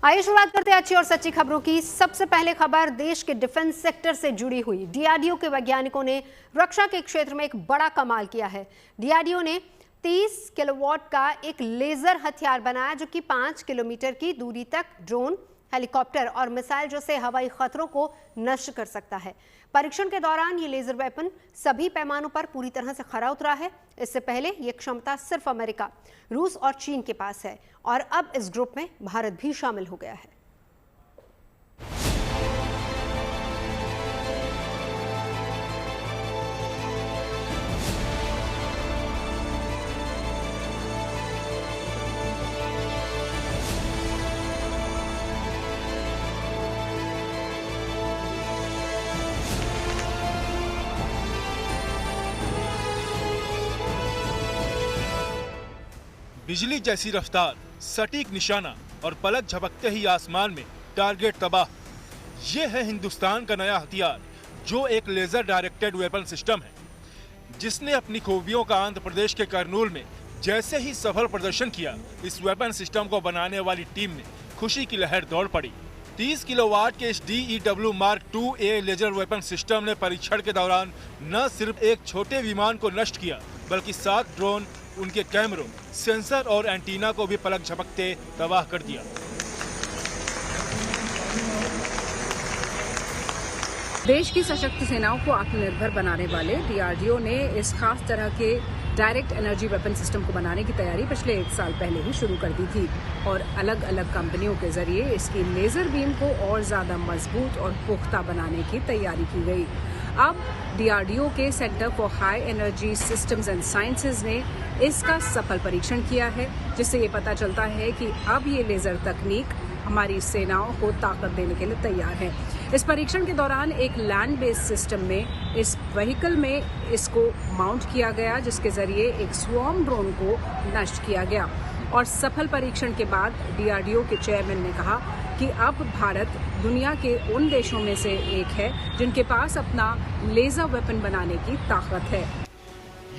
आइए शुरुआत करते हैं अच्छी और सच्ची खबरों की। सबसे पहले खबर देश के डिफेंस सेक्टर से जुड़ी हुई। डीआरडीओ के वैज्ञानिकों ने रक्षा के क्षेत्र में एक बड़ा कमाल किया है। डीआरडीओ ने 30 किलोवाट का एक लेजर हथियार बनाया जो कि 5 किलोमीटर की दूरी तक ड्रोन, हेलीकॉप्टर और मिसाइल जैसे हवाई खतरों को नष्ट कर सकता है। परीक्षण के दौरान ये लेजर वेपन सभी पैमानों पर पूरी तरह से खरा उतरा है। इससे पहले ये क्षमता सिर्फ अमेरिका, रूस और चीन के पास है और अब इस ग्रुप में भारत भी शामिल हो गया है। बिजली जैसी रफ्तार, सटीक निशाना और पलक झपकते ही आसमान में टारगेट तबाह। ये है हिंदुस्तान का नया हथियार जो एक लेजर डायरेक्टेड वेपन सिस्टम है, जिसने अपनी खूबियों का आंध्र प्रदेश के कर्नूल में जैसे ही सफल प्रदर्शन किया, इस वेपन सिस्टम को बनाने वाली टीम में खुशी की लहर दौड़ पड़ी। 30 किलोवाट के इस DEW Mark II-A laser weapon system ने परीक्षण के दौरान न सिर्फ एक छोटे विमान को नष्ट किया, बल्कि 7 ड्रोन, उनके कैमरों, सेंसर और एंटीना को भी पलक झपकते तबाह कर दिया। देश की सशक्त सेनाओं को आत्मनिर्भर बनाने वाले डीआरडीओ ने इस खास तरह के डायरेक्ट एनर्जी वेपन सिस्टम को बनाने की तैयारी पिछले 1 साल पहले ही शुरू कर दी थी और अलग अलग कंपनियों के जरिए इसकी लेजर बीम को और ज्यादा मजबूत और पुख्ता बनाने की तैयारी की गई। अब डीआरडीओ के centre for high energy systems and sciences ने इसका सफल परीक्षण किया है, जिससे ये पता चलता है कि अब ये लेजर तकनीक हमारी सेनाओं को ताकत देने के लिए तैयार है। इस परीक्षण के दौरान एक लैंड बेस्ड सिस्टम में इस व्हीकल में इसको माउंट किया गया, जिसके जरिए एक स्वॉर्म ड्रोन को नष्ट किया गया और सफल परीक्षण के बाद डीआरडीओ के चेयरमैन ने कहा कि अब भारत दुनिया के उन देशों में से एक है जिनके पास अपना लेजर वेपन बनाने की ताकत है।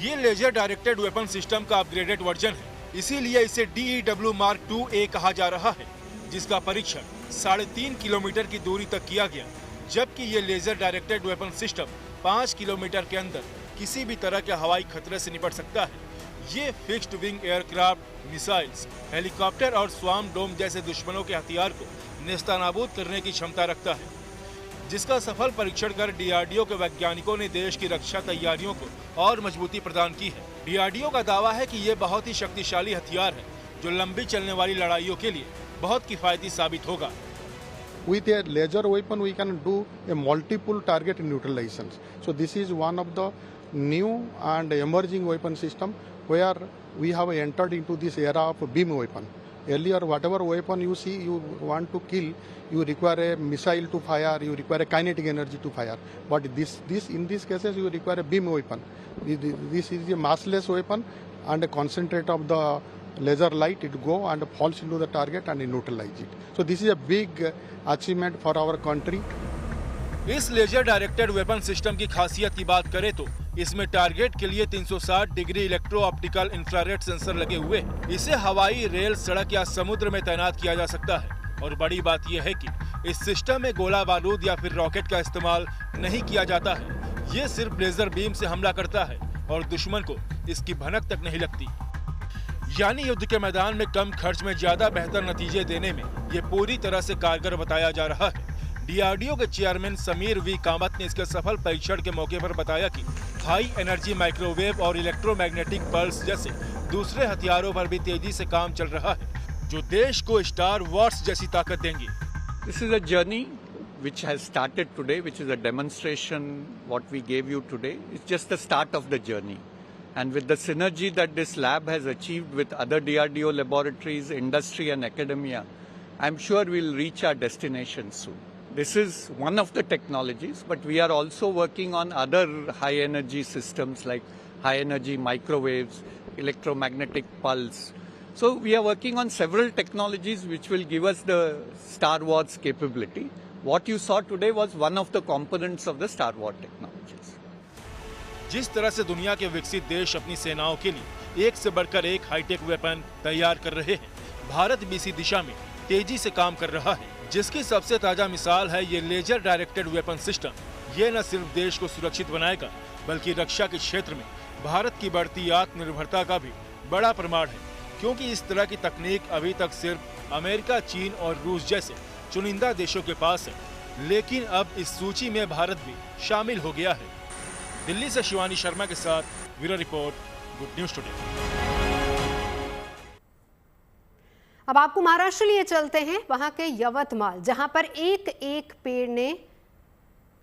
ये लेजर डायरेक्टेड वेपन सिस्टम का अपग्रेडेड वर्जन है, इसीलिए इसे DEW Mark II-A कहा जा रहा है, जिसका परीक्षण 3.5 किलोमीटर की दूरी तक किया गया, जबकि ये laser directed weapon system 5 kilometre के अंदर किसी भी तरह के हवाई खतरे से निपट सकता है। ये fixed wing aircraft, missiles, helicopter और स्वार्म डोम जैसे दुश्मनों के हथियार को नेस्तनाबूद करने की क्षमता रखता है, जिसका सफल परीक्षण कर डीआरडीओ के वैज्ञानिकों ने देश की रक्षा तैयारियों को और मजबूती प्रदान की है। डीआरडीओ का दावा है कि ये बहुत ही शक्तिशाली हथियार है जो लंबी चलने वाली लड़ाइयों के लिए बहुत किफायती साबित होगा। With a laser weapon, we can do a multiple target neutralization. So this is one of the new and emerging weapon system where we have entered into this era of beam weapon. Earlier, whatever weapon you see, you want to kill, you require a missile to fire, you require a kinetic energy to fire. But in these cases, you require a beam weapon. This is a massless weapon and a concentrate of the laser light, it go and falls into the target and neutralize it. So this is a big achievement for our country. इस laser directed weapon system की खासियत की बात करें तो इसमें target के लिए 360 degree electro optical infrared sensor लगे हुए हैं। इसे हवाई, रेल, सड़क या समुद्र में तैनात किया जा सकता है और बड़ी बात यह है कि इस सिस्टम में गोला बारूद या फिर रॉकेट का इस्तेमाल नहीं किया जाता है। ये सिर्फ लेजर बीम से हमला करता है और दुश्मन को इसकी भनक तक नहीं लगती। यानी युद्ध के मैदान में कम खर्च में ज्यादा बेहतर नतीजे देने में ये पूरी तरह से कारगर बताया जा रहा है। डीआरडीओ के चेयरमैन समीर वी कामत ने इसके सफल परीक्षण के मौके पर बताया कि हाई एनर्जी माइक्रोवेव और इलेक्ट्रोमैग्नेटिक पल्स जैसे दूसरे हथियारों पर भी तेजी से काम चल रहा है, जो देश को स्टार वॉर्स जैसी ताकत देंगे। This is a journey which has started today, which is a demonstration. What we gave you today is just the start of the journey. And with the synergy that this lab has achieved with other DRDO laboratories, industry and academia, I'm sure we'll reach our destination soon. This is one of the technologies, but we are also working on other high energy systems like high energy microwaves, electromagnetic pulse. So we are working on several technologies which will give us the Star Wars capability. What you saw today was one of the components of the Star Wars technologies. जिस तरह से दुनिया के विकसित देश अपनी सेनाओं के लिए एक से बढ़कर एक हाईटेक वेपन तैयार कर रहे हैं, भारत भी इसी दिशा में तेजी से काम कर रहा है, जिसकी सबसे ताजा मिसाल है ये लेजर डायरेक्टेड वेपन सिस्टम। ये न सिर्फ देश को सुरक्षित बनाएगा, बल्कि रक्षा के क्षेत्र में भारत की बढ़ती आत्मनिर्भरता का भी बड़ा प्रमाण है, क्योंकि इस तरह की तकनीक अभी तक सिर्फ अमेरिका, चीन और रूस जैसे चुनिंदा देशों के पास है, लेकिन अब इस सूची में भारत भी शामिल हो गया है। दिल्ली से शिवानी शर्मा के साथ bureau report, good news today. अब आपको महाराष्ट्र लिए चलते हैं, वहां के यवतमाल, जहां पर एक एक पेड़ ने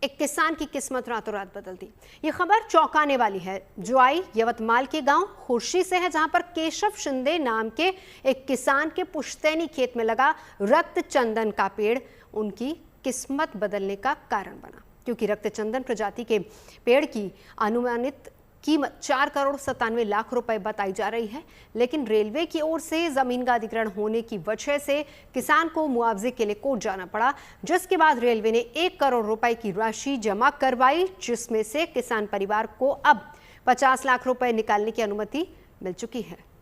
एक किसान की किस्मत रातों रात बदल दी। ये खबर चौंकाने वाली है, जो आई यवतमाल के गांव खुर्शी से है, जहां पर केशव शिंदे नाम के एक किसान के पुश्तैनी खेत में लगा रक्त चंदन का पेड़ उनकी किस्मत बदलने का कारण बना, क्योंकि रक्त चंदन प्रजाति के पेड़ की अनुमानित कीमत 4,97,00,000 रुपए बताई जा रही है, लेकिन रेलवे की ओर से जमीन का अधिग्रहण होने की वजह से किसान को मुआवजे के लिए कोर्ट जाना पड़ा, जिसके बाद रेलवे ने 1 करोड़ रुपए की राशि जमा करवाई, जिसमें से किसान परिवार को अब 50 लाख रुपए निकालने की अनुमति मिल चुकी है।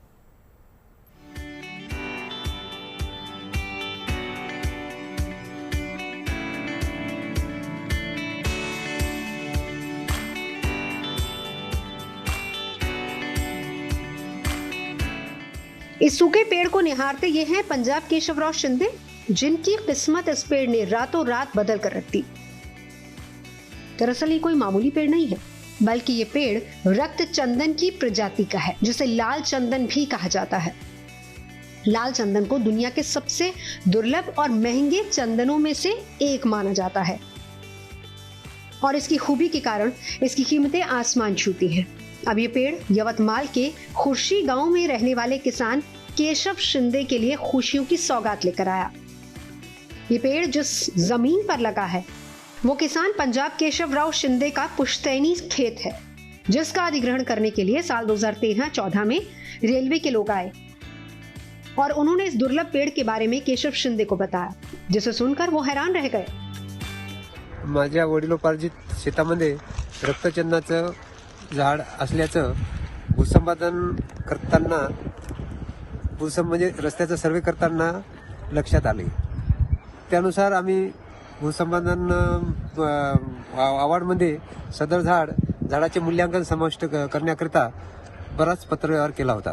इस सूखे पेड़ को निहारते ये हैं पंजाब केशवराव शिंदे, जिनकी किस्मत इस पेड़ ने रातों रात बदल कर रख दी। दरअसल ये कोई मामूली पेड़ नहीं है, बल्कि ये पेड़ रक्त चंदन की प्रजाति का है, जिसे लाल चंदन भी कहा जाता है। लाल चंदन को दुनिया के सबसे दुर्लभ और महंगे चंदनों में से एक माना जाता है, और इसकी खूबी के कारण इसकी कीमतें आसमान छूती हैं। अब ये पेड़ यवतमाल के खुर्शी गांव में रहने वाले किसान केशव शिंदे के लिए खुशियों की सौगात लेकर आया। ये पेड़ जिस जमीन पर लगा है, वो किसान पंजाब केशवराव शिंदे का पुश्तैनी खेत है, जिसका अधिग्रहण करने के लिए साल 2013-14 में रेलवे के लोग आए और उन्होंने इस दुर्लभ पेड़ के बारे में केशव शिंदे को बताया, जिसे सुनकर वो हैरान रह गए। माझ्या वडिलोपार्जित शेतामध्ये रक्तचंदनाचं झाड असल्याचं भूसंपादन करताना म्हणजे रस्त्याचा सर्वे करताना लक्षात आले। त्यानुसार आम्ही भूसंपादन अवॉर्डमध्ये सदर झाडाचे मूल्यांकन समाविष्ट करण्याकरिता बराच पत्रव्यवहार केला होता,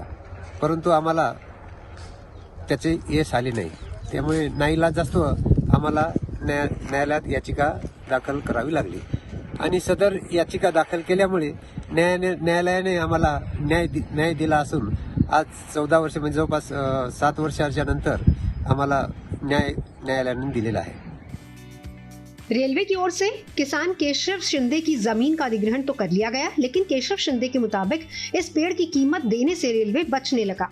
परंतु आम्हाला त्याचे यश आले नाही। त्यामुळे नाईलाजास्तव आम्हाला न्यायालयात याचिका दाखल करावी लागली आणि सदर याचिका दाखल केल्यामुळे न्यायालयाने आम्हाला न्याय दिला असून आज 14 वर्ष म्हणजे जवळपास 7 वर्षाच्या नंतर आम्हाला न्यायालयाने दिलेला है। रेलवे की ओर से किसान केशव शिंदे की जमीन का अधिग्रहण तो कर लिया गया, लेकिन केशव शिंदे के मुताबिक इस पेड़ की कीमत देने से रेलवे बचने लगा,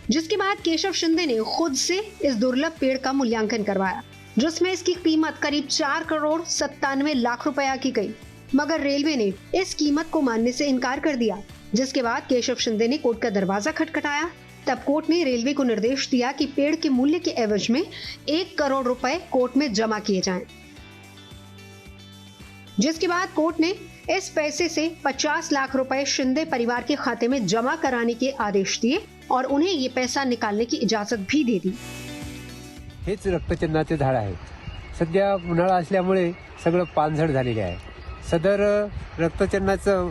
जिसके बाद केशव शिंदे ने खुद से इस दुर्लभ पेड़ का मूल्यांकन करवाया, जिसमें इसकी कीमत करीब 4,97,00,000 रुपया की गई, मगर रेलवे ने इस कीमत को मानने से इनकार कर दिया, जिसके बाद केशव शिंदे ने कोर्ट का दरवाजा खटखटाया। तब कोर्ट ने रेलवे को निर्देश दिया कि पेड़ के मूल्य के एवज में 1 करोड़ रुपए कोर्ट में जमा किए जाएं, जिसके बाद कोर्ट ने इस पैसे से 50 लाख रुपए शिंदे परिवार के खाते में जमा कराने के आदेश दिए और उन्हें ये पैसा निकालने की इजाजत भी दे दी। हेच रक्तचंदनाचे झाड आहे। सध्या उन्हाळा असल्यामुळे सगळं पानझड झालेले आहे। सदर रक्तचंदनाचं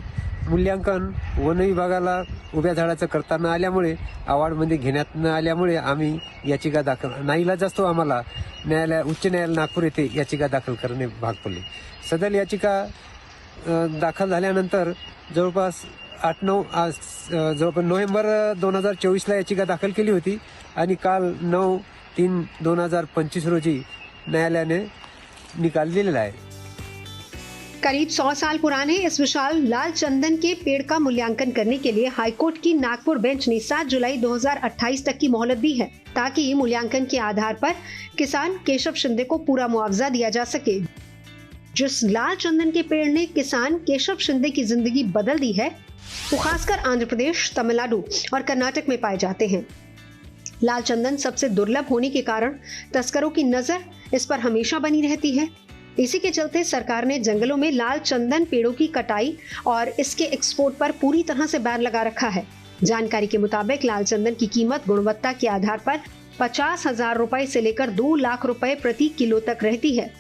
मूल्यांकन वन विभागाला उभ्या झाडाचं करताना आल्यामुळे अवॉर्डमध्ये घेण्यात न आल्यामुळे आम्ही याचिका दाखल नाईलाजास्तव आम्हाला उच्च न्यायालय नागपूर येथे याचिका दाखल करणे भाग पडले। सदर याचिका दाखल झाल्यानंतर जवळपास 8-9 नोव्हेंबर 2024 ला याचिका दाखल केली होती आणि काल 9/3/2025 रोजी न्यायालयाने निकाल दिलेला आहे। करीब 100 साल पुराने इस विशाल लाल चंदन के पेड़ का मूल्यांकन करने के लिए हाईकोर्ट की नागपुर बेंच ने 7 जुलाई 2028 तक की मोहलत दी है, ताकि मूल्यांकन के आधार पर किसान केशव शिंदे को पूरा मुआवजा दिया जा सके। जिस लाल चंदन के पेड़ ने किसान केशव शिंदे की जिंदगी बदल दी है, वो खासकर आंध्र प्रदेश, तमिलनाडु और कर्नाटक में पाए जाते हैं। लाल चंदन सबसे दुर्लभ होने के कारण तस्करों की नजर इस पर हमेशा बनी रहती है। इसी के चलते सरकार ने जंगलों में लाल चंदन पेड़ों की कटाई और इसके एक्सपोर्ट पर पूरी तरह से बैन लगा रखा है। जानकारी के मुताबिक लाल चंदन की कीमत गुणवत्ता के आधार पर 50,000 रुपए से लेकर 2 लाख रुपए प्रति किलो तक रहती है।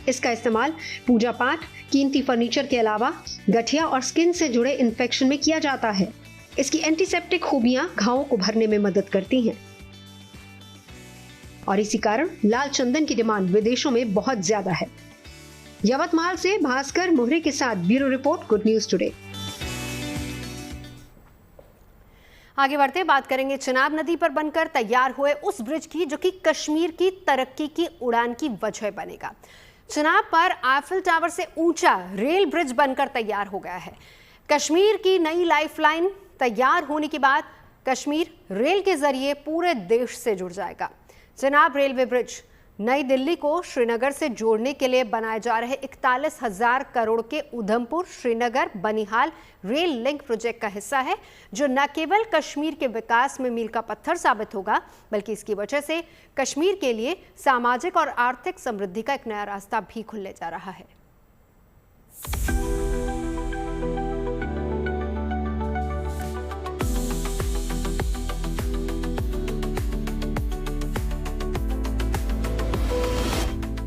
इसका इस्तेमाल पूजा पाठ, कीमती फर्नीचर के अलावा गठिया और स्किन से जुड़े इन्फेक्शन में किया जाता है। इसकी एंटीसेप्टिक खूबियां घावों को भरने में मदद करती हैं और इसी कारण लाल चंदन की डिमांड विदेशों में बहुत ज्यादा है। यवतमाल से भास्कर मोहरे के साथ bureau report, good news today. आगे बढ़ते बात करेंगे चिनाब नदी पर बनकर तैयार हुए उस ब्रिज की जो कि कश्मीर की तरक्की की उड़ान की वजह बनेगा। चिनाब पर आईफिल टावर से ऊंचा रेल ब्रिज बनकर तैयार हो गया है। कश्मीर की नई लाइफलाइन तैयार होने के बाद कश्मीर रेल के जरिए पूरे देश से जुड़ जाएगा। चिनाब रेलवे ब्रिज नई दिल्ली को श्रीनगर से जोड़ने के लिए बनाए जा रहे 41,000 करोड़ के Udhampur Srinagar Banihal rail link project का हिस्सा है, जो न केवल कश्मीर के विकास में मील का पत्थर साबित होगा, बल्कि इसकी वजह से कश्मीर के लिए सामाजिक और आर्थिक समृद्धि का एक नया रास्ता भी खुलने जा रहा है।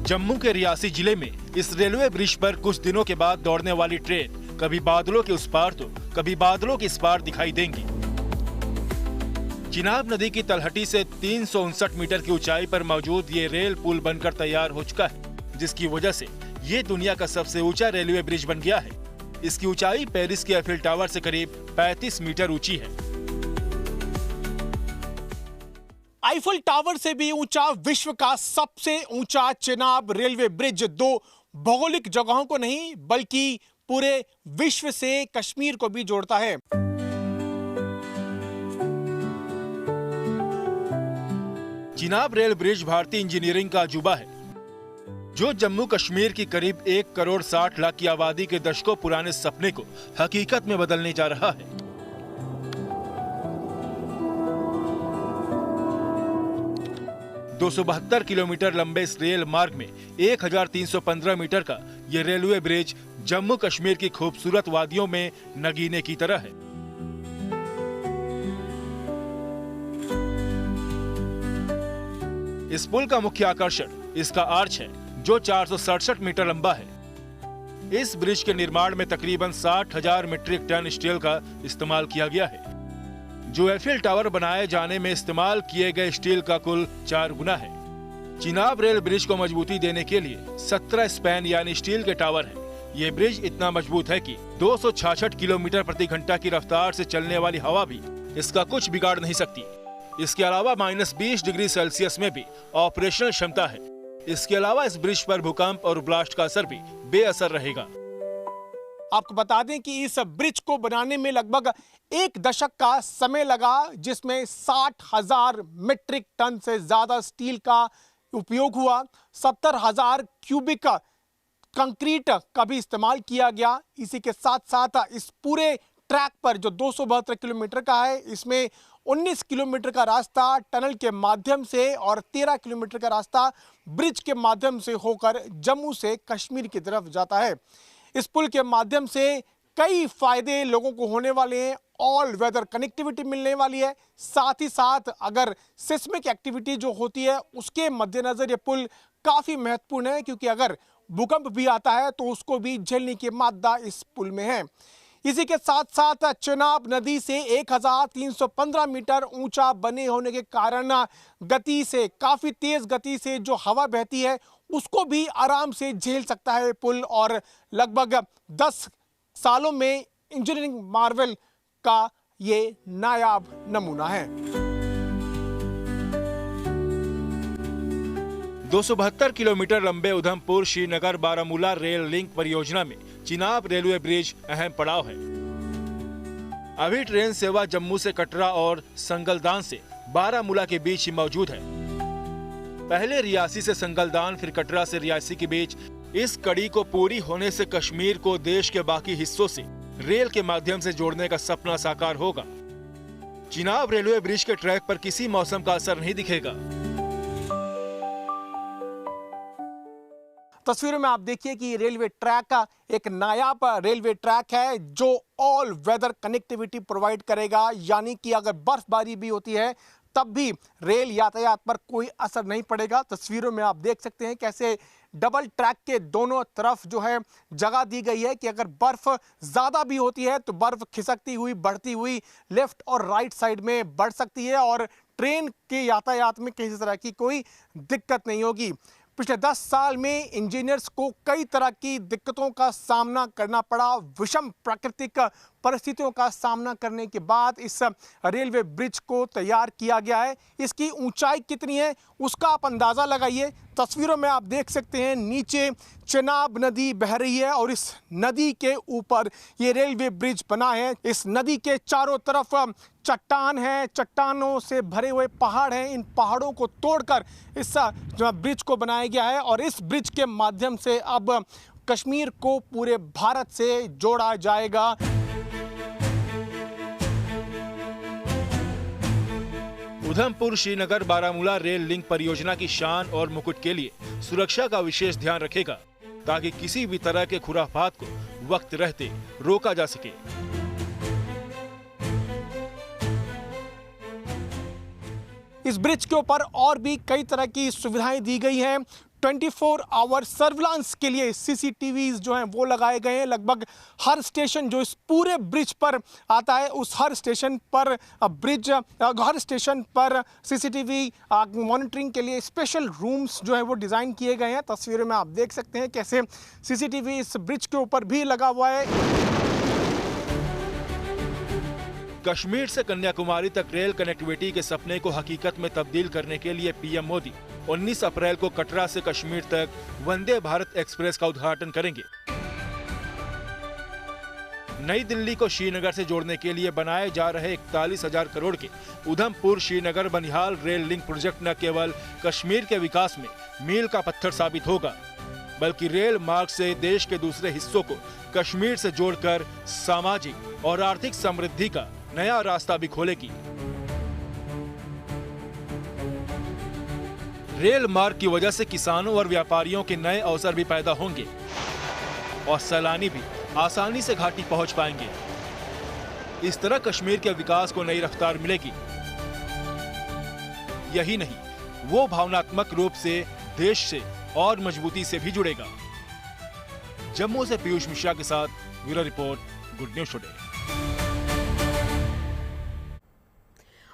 जम्मू के रियासी जिले में इस रेलवे ब्रिज पर कुछ दिनों के बाद दौड़ने वाली ट्रेन कभी बादलों के उस पार तो कभी बादलों के इस पार दिखाई देंगी। चिनाब नदी की तलहटी से 359 मीटर की ऊंचाई पर मौजूद ये रेल पुल बनकर तैयार हो चुका है, जिसकी वजह से ये दुनिया का सबसे ऊंचा रेलवे ब्रिज बन गया है। इसकी ऊंचाई पेरिस के आईफिल टावर से करीब 35 मीटर ऊंची है। आईफिल टावर से भी ऊंचा विश्व का सबसे ऊंचा चिनाब रेलवे ब्रिज 2 भौगोलिक जगहों को नहीं बल्कि पूरे विश्व से कश्मीर को भी जोड़ता है। चिनाब रेल ब्रिज भारतीय इंजीनियरिंग का अजूबा है, जो जम्मू कश्मीर की करीब 1 करोड़ 60 लाख की आबादी के दशकों पुराने सपने को हकीकत में बदलने जा रहा है। 272 किलोमीटर लंबे इस रेल मार्ग में 1315 मीटर का ये रेलवे ब्रिज जम्मू कश्मीर की खूबसूरत वादियों में नगीने की तरह है। इस पुल का मुख्य आकर्षण इसका आर्च है, जो 467 मीटर लंबा है। इस ब्रिज के निर्माण में तकरीबन 60,000 मीट्रिक टन स्टील का इस्तेमाल किया गया है, जो एफिल टावर बनाए जाने में इस्तेमाल किए गए स्टील का कुल 4 गुना है। चिनाब रेल ब्रिज को मजबूती देने के लिए 17 स्पैन यानी स्टील के टावर हैं। ये ब्रिज इतना मजबूत है कि 266 किलोमीटर प्रति घंटा की रफ्तार से चलने वाली हवा भी इसका कुछ बिगाड़ नहीं सकती। इसके अलावा -20 डिग्री सेल्सियस में भी ऑपरेशनल क्षमता है। इसके अलावा इस ब्रिज पर भूकंप और ब्लास्ट का असर भी बेअसर रहेगा। आपको बता दें कि इस ब्रिज को बनाने में लगभग 1 दशक का समय लगा, जिसमें 60,000 मीट्रिक टन से ज्यादा स्टील का उपयोग हुआ। 70,000 क्यूबिक कंक्रीट का भी इस्तेमाल किया गया। इसी के साथ साथ इस पूरे ट्रैक पर जो 272 किलोमीटर का है, इसमें 19 किलोमीटर का रास्ता टनल के माध्यम से और 13 किलोमीटर का रास्ता ब्रिज के माध्यम से होकर जम्मू से कश्मीर की तरफ जाता है। इस पुल के माध्यम से कई फायदे लोगों को होने वाले हैं। ऑल वेदर कनेक्टिविटी मिलने वाली है, साथ ही साथ अगर सिस्मिक एक्टिविटी जो होती है उसके मद्देनजर ये पुल काफी महत्वपूर्ण है, क्योंकि अगर भूकंप भी आता है तो उसको भी झेलने की मादा इस पुल में है। इसी के साथ साथ चिनाब नदी से 1315 मीटर ऊंचा बने होने के कारण गति से, काफी तेज गति से जो हवा बहती है उसको भी आराम से झेल सकता है पुल, और लगभग 10 सालों में इंजीनियरिंग मार्वल का ये नायाब नमूना है। 272 किलोमीटर लंबे उधमपुर श्रीनगर बारामूला रेल लिंक परियोजना में चिनाब रेलवे ब्रिज अहम पड़ाव है। अभी ट्रेन सेवा जम्मू से कटरा और संगलदान से बारामूला के बीच ही मौजूद है। पहले रियासी से संगलदान, फिर कटरा से रियासी के बीच। इस कड़ी को पूरी होने से कश्मीर को देश के बाकी हिस्सों से रेल के माध्यम से जोड़ने का सपना साकार होगा। चिनाब रेलवे ब्रिज के ट्रैक पर किसी मौसम का असर नहीं दिखेगा। तस्वीरों में आप देखिए कि रेलवे ट्रैक का एक नायाब रेलवे ट्रैक है जो ऑल वेदर कनेक्टिविटी प्रोवाइड करेगा, यानी कि अगर बर्फबारी भी होती है तब भी रेल यातायात पर कोई असर नहीं पड़ेगा। तस्वीरों में आप देख सकते हैं कैसे डबल ट्रैक के दोनों तरफ जो है जगह दी गई है कि अगर बर्फ ज़्यादा भी होती है तो बर्फ खिसकती हुई बढ़ती हुई लेफ्ट और राइट साइड में बढ़ सकती है और ट्रेन के यातायात में किसी तरह की कोई दिक्कत नहीं होगी। पिछले 10 साल में इंजीनियर्स को कई तरह की दिक्कतों का सामना करना पड़ा। विषम प्राकृतिक परिस्थितियों का सामना करने के बाद इस रेलवे ब्रिज को तैयार किया गया है। इसकी ऊंचाई कितनी है उसका आप अंदाज़ा लगाइए। तस्वीरों में आप देख सकते हैं नीचे चेनाब नदी बह रही है और इस नदी के ऊपर ये रेलवे ब्रिज बना है। इस नदी के चारों तरफ चट्टान है, चट्टानों से भरे हुए पहाड़ हैं। इन पहाड़ों को तोड़कर इस ब्रिज को बनाया गया है और इस ब्रिज के माध्यम से अब कश्मीर को पूरे भारत से जोड़ा जाएगा। उधमपुर श्रीनगर बारामूला रेल लिंक परियोजना की शान और मुकुट के लिए सुरक्षा का विशेष ध्यान रखेगा ताकि किसी भी तरह के खुराफात को वक्त रहते रोका जा सके। इस ब्रिज के ऊपर और भी कई तरह की सुविधाएं दी गई हैं। 24 आवर सर्विलांस के लिए सीसीटीवीज जो हैं वो लगाए गए हैं। लगभग हर स्टेशन जो इस पूरे ब्रिज पर आता है उस हर स्टेशन पर सीसीटीवी मॉनिटरिंग के लिए स्पेशल रूम्स जो है वो डिज़ाइन किए गए हैं। तस्वीरों में आप देख सकते हैं कैसे सीसीटीवी इस ब्रिज के ऊपर भी लगा हुआ है। कश्मीर से कन्याकुमारी तक रेल कनेक्टिविटी के सपने को हकीकत में तब्दील करने के लिए पीएम मोदी 19 अप्रैल को कटरा से कश्मीर तक वंदे भारत एक्सप्रेस का उद्घाटन करेंगे। नई दिल्ली को श्रीनगर से जोड़ने के लिए बनाए जा रहे 41,000 करोड़ के Udhampur Srinagar Banihal rail link project न केवल कश्मीर के विकास में मील का पत्थर साबित होगा बल्कि रेल मार्ग से देश के दूसरे हिस्सों को कश्मीर से जोड़कर सामाजिक और आर्थिक समृद्धि का नया रास्ता भी खोलेगी। रेल मार्ग की वजह से किसानों और व्यापारियों के नए अवसर भी पैदा होंगे और सैलानी भी आसानी से घाटी पहुंच पाएंगे। इस तरह कश्मीर के विकास को नई रफ्तार मिलेगी। यही नहीं, वो भावनात्मक रूप से देश से और मजबूती से भी जुड़ेगा। जम्मू से पीयूष मिश्रा के साथ bureau report, good news today.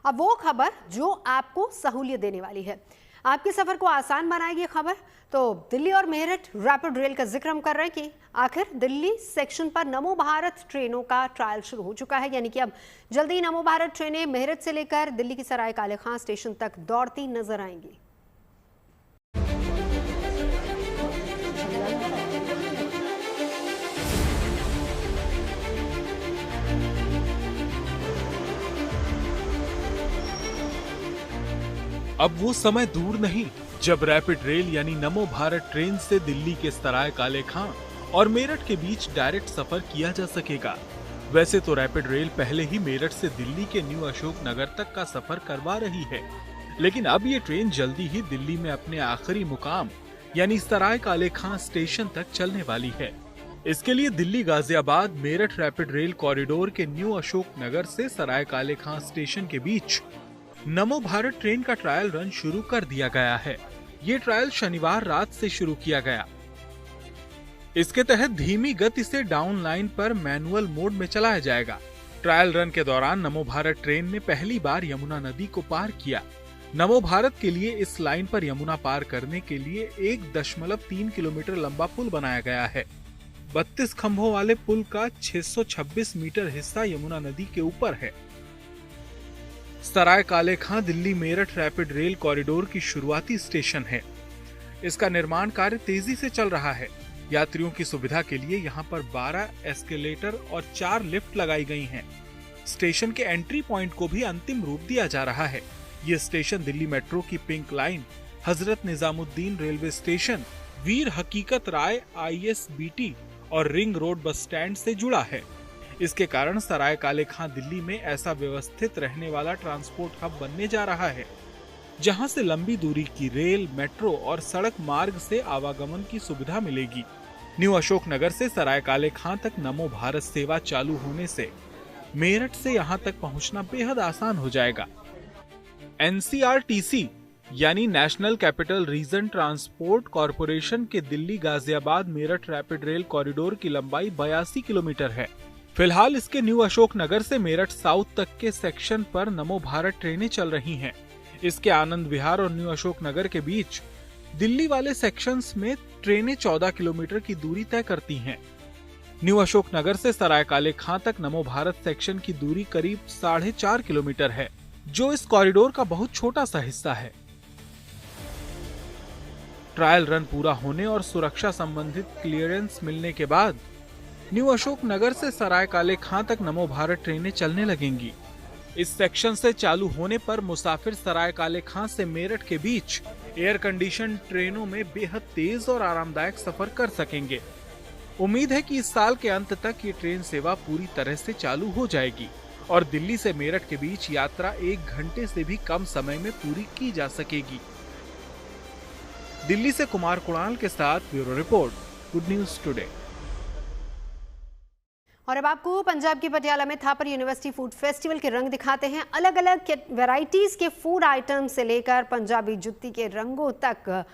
अब वो खबर जो आपको सहूलियत देने वाली है, आपके सफर को आसान बनाएगी खबर। तो दिल्ली और मेरठ रैपिड रेल का जिक्र हम कर रहे हैं कि आखिर दिल्ली सेक्शन पर नमो भारत ट्रेनों का ट्रायल शुरू हो चुका है। यानी कि अब जल्दी नमो भारत ट्रेनें मेरठ से लेकर दिल्ली की सराय काले खां स्टेशन तक दौड़ती नजर आएंगी। अब वो समय दूर नहीं जब रैपिड रेल यानी नमो भारत ट्रेन से दिल्ली के सराय काले खां और मेरठ के बीच डायरेक्ट सफर किया जा सकेगा। वैसे तो रैपिड रेल पहले ही मेरठ से दिल्ली के न्यू अशोक नगर तक का सफर करवा रही है, लेकिन अब ये ट्रेन जल्दी ही दिल्ली में अपने आखिरी मुकाम यानी सराय काले खां स्टेशन तक चलने वाली है। इसके लिए Delhi Ghaziabad Meerut rapid rail corridor के न्यू अशोक नगर से सराय काले खां स्टेशन के बीच नमो भारत ट्रेन का ट्रायल रन शुरू कर दिया गया है। ये ट्रायल शनिवार रात से शुरू किया गया। इसके तहत धीमी गति से डाउन लाइन पर मैनुअल मोड में चलाया जाएगा। ट्रायल रन के दौरान नमो भारत ट्रेन ने पहली बार यमुना नदी को पार किया। नमो भारत के लिए इस लाइन पर यमुना पार करने के लिए 1.3 किलोमीटर लंबा पुल बनाया गया है। 32 खंभों वाले पुल का 626 मीटर हिस्सा यमुना नदी के ऊपर है। Sarai Kale Khan Delhi Meerut rapid rail corridor की शुरुआती स्टेशन है। इसका निर्माण कार्य तेजी से चल रहा है। यात्रियों की सुविधा के लिए यहाँ पर 12 एस्केलेटर और 4 लिफ्ट लगाई गई हैं। स्टेशन के एंट्री पॉइंट को भी अंतिम रूप दिया जा रहा है। ये स्टेशन दिल्ली मेट्रो की pink line, Hazrat Nizamuddin railway station, वीर हकीकत राय ISBT और रिंग रोड बस स्टैंड से जुड़ा है। इसके कारण सराय काले खां दिल्ली में ऐसा व्यवस्थित रहने वाला ट्रांसपोर्ट हब बनने जा रहा है, जहां से लंबी दूरी की रेल, मेट्रो और सड़क मार्ग से आवागमन की सुविधा मिलेगी। न्यू अशोक नगर से सराय काले खां तक नमो भारत सेवा चालू होने से मेरठ से यहां तक पहुंचना बेहद आसान हो जाएगा। NCRTC यानी national capital region transport corporation के Delhi Ghaziabad Meerut rapid rail corridor की लंबाई 82 किलोमीटर है। फिलहाल इसके न्यू अशोक नगर से मेरठ साउथ तक के सेक्शन पर नमो भारत ट्रेनें चल रही हैं। इसके आनंद विहार और न्यू अशोक नगर के बीच दिल्ली वाले सेक्शंस में ट्रेनें 14 किलोमीटर की दूरी तय करती हैं। न्यू अशोक नगर से सराय काले खां तक नमो भारत सेक्शन की दूरी करीब 4.5 किलोमीटर है, जो इस कॉरिडोर का बहुत छोटा सा हिस्सा है। ट्रायल रन पूरा होने और सुरक्षा संबंधित क्लियरेंस मिलने के बाद न्यू अशोक नगर से सराय काले खां तक नमो भारत ट्रेनें चलने लगेंगी। इस सेक्शन से चालू होने पर मुसाफिर सराय काले खां से मेरठ के बीच एयर कंडीशन ट्रेनों में बेहद तेज और आरामदायक सफर कर सकेंगे। उम्मीद है कि इस साल के अंत तक ये ट्रेन सेवा पूरी तरह से चालू हो जाएगी और दिल्ली से मेरठ के बीच यात्रा 1 घंटे से भी कम समय में पूरी की जा सकेगी। दिल्ली से कुमार कुणाल के साथ bureau report, good news today. और अब आपको पंजाब की पटियाला में थापर यूनिवर्सिटी फूड फेस्टिवल के रंग दिखाते हैं। अलग अलग वैरायटीज के फूड आइटम से लेकर पंजाबी जुत्ती के रंगों तक,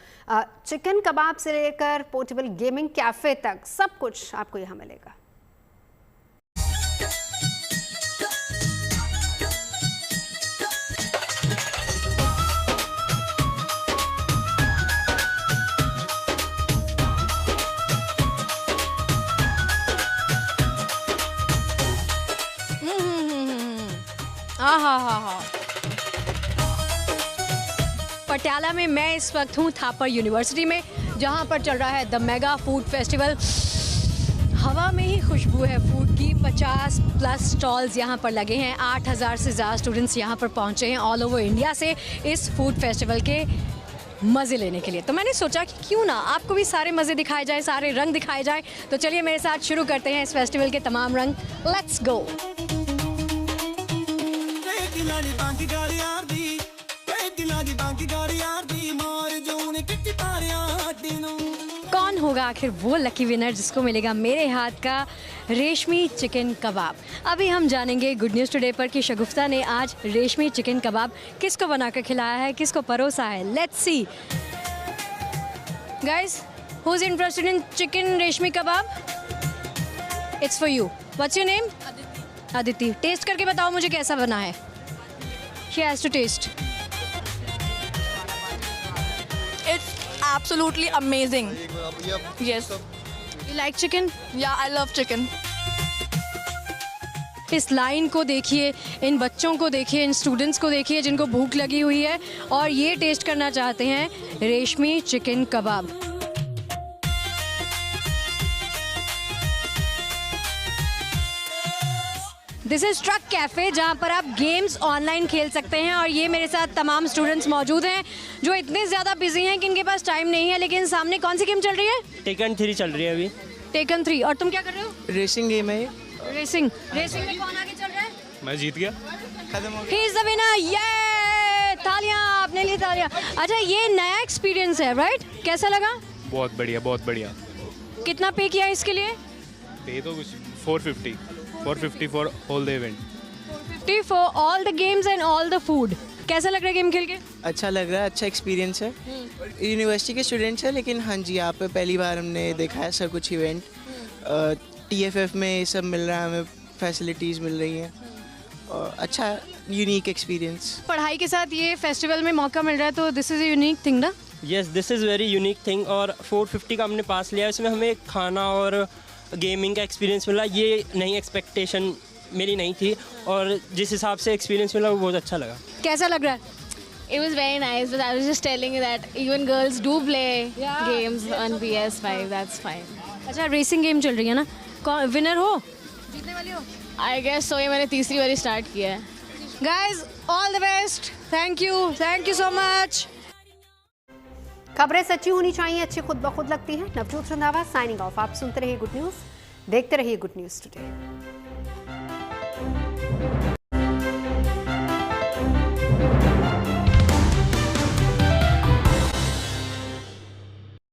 चिकन कबाब से लेकर पोर्टेबल गेमिंग कैफे तक, सब कुछ आपको यहाँ मिलेगा। पटियाला में मैं इस वक्त हूँ थापर यूनिवर्सिटी में, जहाँ पर चल रहा है द मेगा फूड फेस्टिवल। हवा में ही खुशबू है फूड की। 50+ स्टॉल्स यहाँ पर लगे हैं। 8000 से ज़्यादा स्टूडेंट्स यहाँ पर पहुँचे हैं ऑल ओवर इंडिया से इस फूड फेस्टिवल के मज़े लेने के लिए। तो मैंने सोचा कि क्यों ना आपको भी सारे मज़े दिखाए जाए, सारे रंग दिखाए जाए। तो चलिए मेरे साथ शुरू करते हैं इस फेस्टिवल के तमाम रंग। Let's go. कौन होगा आखिर वो लकी विनर जिसको मिलेगा मेरे हाथ का रेशमी चिकन कबाब? अभी हम जानेंगे गुड न्यूज़ टुडे पर कि शगुफ्ता ने आज रेशमी चिकन कबाब किसको बनाकर खिलाया है, किसको परोसा है। Let's see guys, who is interested in chicken reshmi kebab? It's for you. What's your name? Aditi. Taste करके बताओ मुझे कैसा बना है। She has to taste. Absolutely amazing. Yes. You like chicken? Yeah, I love chicken. इस लाइन को देखिए, इन बच्चों को देखिए, इन स्टूडेंट्स को देखिए जिनको भूख लगी हुई है और ये टेस्ट करना चाहते हैं रेशमी chicken kebab. This is truck cafe, जहाँ पर आप गेम्स ऑनलाइन खेल सकते हैं। और ये मेरे साथ तमाम स्टूडेंट्स मौजूद हैं जो इतने ज़्यादा बिजी हैं कि इनके पास टाइम नहीं है। लेकिन सामने कौन सी गेम चल रही है? टेकन 3 चल रही है अभी। टेकन 3। और तुम क्या कर रहे हो? रेसिंग गेम है। रेसिंग में कौन आगे चल रहा है? मैं जीत गया। He is the winner! ये तालियां आपने ली, तालियां। अच्छा, ये नया एक्सपीरियंस है राइट? कैसा लगा? बहुत बढ़िया, बहुत बढ़िया। कितना पे किया इसके लिए? पे तो कुछ 450 for all the event. 450 for all the games and all the food. कैसा लग रहा है गेम खेल के? अच्छा लग रहा है, अच्छा एक्सपीरियंस है। यूनिवर्सिटी के स्टूडेंट्स हैं, लेकिन हाँ जी यहाँ पे पहली बार हमने देखा है सब कुछ इवेंट। TFF में ये सब मिल रहा है, हमें फैसिलिटीज़ मिल रही हैं और अच्छा यूनिक एक्सपीरियंस। पढ़ाई के साथ ये फेस्टिवल में मौका मिल रहा है तो this is a unique thing ना? Yes, this is very unique thing. और 450 का हमने पास लिया, इसमें हमें खाना और गेमिंग का एक्सपीरियंस मिला। ये नई एक्सपेक्टेशन मेरी नहीं थी और जिस हिसाब से एक्सपीरियंस मिला वो बहुत अच्छा लगा। कैसा लग रहा है? It was very nice, but I was just telling you that even girls do play games on PS5. That's fine. अच्छा, रेसिंग गेम चल रही है ना? कौन विनर हो? जीतने वाली हो? I guess so. ये मैंने तीसरी बारी स्टार्ट किया है। Guys, all the best. Thank you so much. खबरें सच्ची होनी चाहिए, अच्छी खुद ब खुद लगती हैं। Navjot Randhawa signing off. आप सुनते रहिए गुड न्यूज़, देखते रहिए गुड न्यूज़ टुडे।